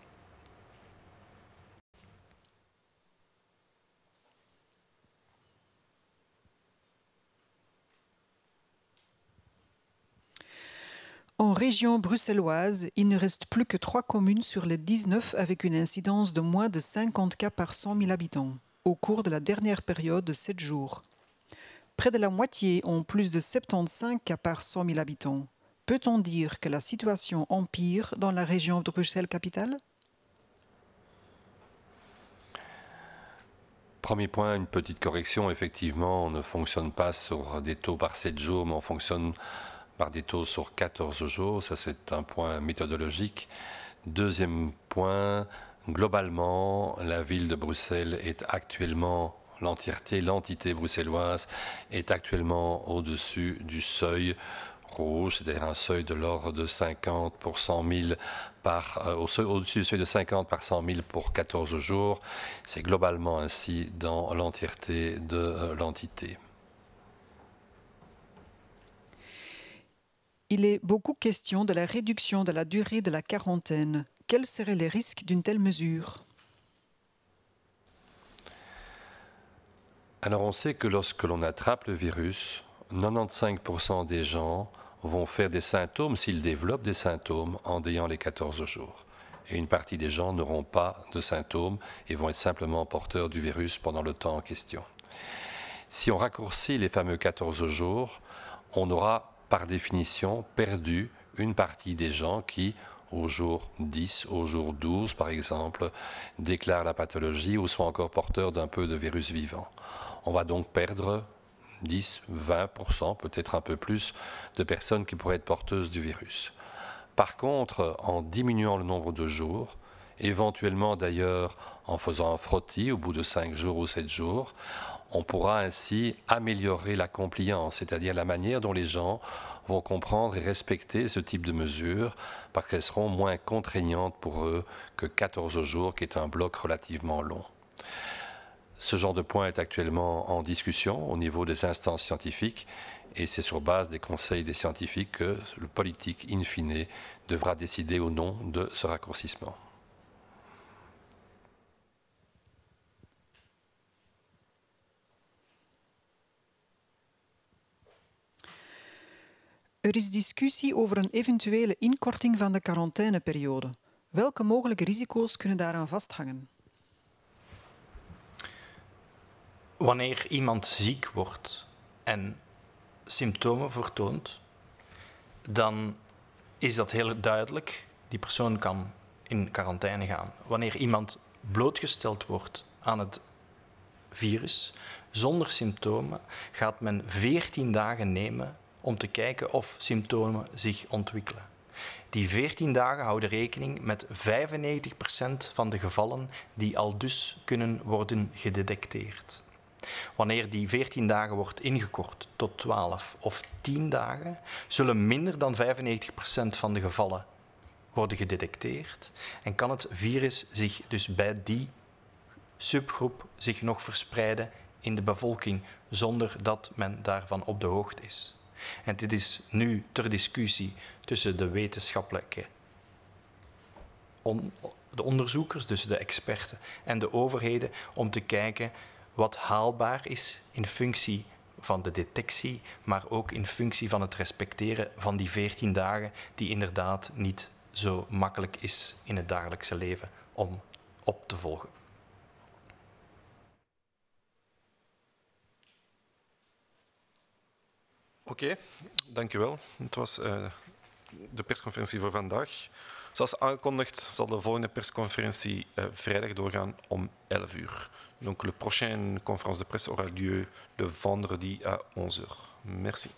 En région bruxelloise, il ne reste plus que 3 communes sur les 19 avec une incidence de moins de 50 cas par 100 000 habitants au cours de la dernière période de 7 jours. Près de la moitié ont plus de 75 cas par 100 000 habitants. Peut-on dire que la situation empire dans la région de Bruxelles-Capitale? Premier point, une petite correction. Effectivement, on ne fonctionne pas sur des taux par 7 jours, mais on fonctionne par des taux sur 14 jours. Ça, c'est un point méthodologique. Deuxième point, globalement, la ville de Bruxelles est actuellement, l'entité bruxelloise est actuellement au-dessus du seuil rouge, c'est-à-dire un seuil de l'ordre de 50 pour 100 000 au-dessus du seuil de 50 par 100 000 pour 14 jours. C'est globalement ainsi dans l'entièreté de l'entité. Il est beaucoup question de la réduction de la durée de la quarantaine. Quels seraient les risques d'une telle mesure? Alors on sait que lorsque l'on attrape le virus, 95% des gens vont faire des symptômes, s'ils développent des symptômes, en ayant les 14 jours. Et une partie des gens n'auront pas de symptômes et vont être simplement porteurs du virus pendant le temps en question. Si on raccourcit les fameux 14 jours, on aura par définition perdu une partie des gens qui, au jour 10, au jour 12 par exemple, déclarent la pathologie ou sont encore porteurs d'un peu de virus vivant. On va donc perdre 10, 20%, peut-être un peu plus, de personnes qui pourraient être porteuses du virus. Par contre, en diminuant le nombre de jours, éventuellement d'ailleurs en faisant un frottis au bout de 5 jours ou 7 jours, on pourra ainsi améliorer la compliance, c'est-à-dire la manière dont les gens vont comprendre et respecter ce type de mesures, parce qu'elles seront moins contraignantes pour eux que 14 jours, qui est un bloc relativement long. Ce genre de point est actuellement en discussion au niveau des instances scientifiques et c'est sur base des conseils des scientifiques que le politique, in fine, devra décider ou non de ce raccourcissement. Er is discussie over een eventuele inkorting van de quarantaineperiode. Welke mogelijke risico's kunnen daaraan vasthangen? Wanneer iemand ziek wordt en symptomen vertoont, dan is dat heel duidelijk. Die persoon kan in quarantaine gaan. Wanneer iemand blootgesteld wordt aan het virus zonder symptomen, gaat men 14 dagen nemen om te kijken of symptomen zich ontwikkelen. Die 14 dagen houden rekening met 95% van de gevallen die al dus kunnen worden gedetecteerd. Wanneer die 14 dagen wordt ingekort tot 12 of 10 dagen, zullen minder dan 95% van de gevallen worden gedetecteerd en kan het virus zich dus bij die subgroep zich nog verspreiden in de bevolking zonder dat men daarvan op de hoogte is. En dit is nu ter discussie tussen de wetenschappelijke de onderzoekers, dus de experten en de overheden, om te kijken wat haalbaar is in functie van de detectie, maar ook in functie van het respecteren van die 14 dagen, die inderdaad niet zo makkelijk is in het dagelijkse leven om op te volgen. Oké, dank u wel. Het was de persconferentie voor vandaag. Zoals aangekondigd zal de volgende persconferentie vrijdag doorgaan om 11 uur. Donc la prochaine conférence de presse aura lieu le vendredi à 11 h. Merci.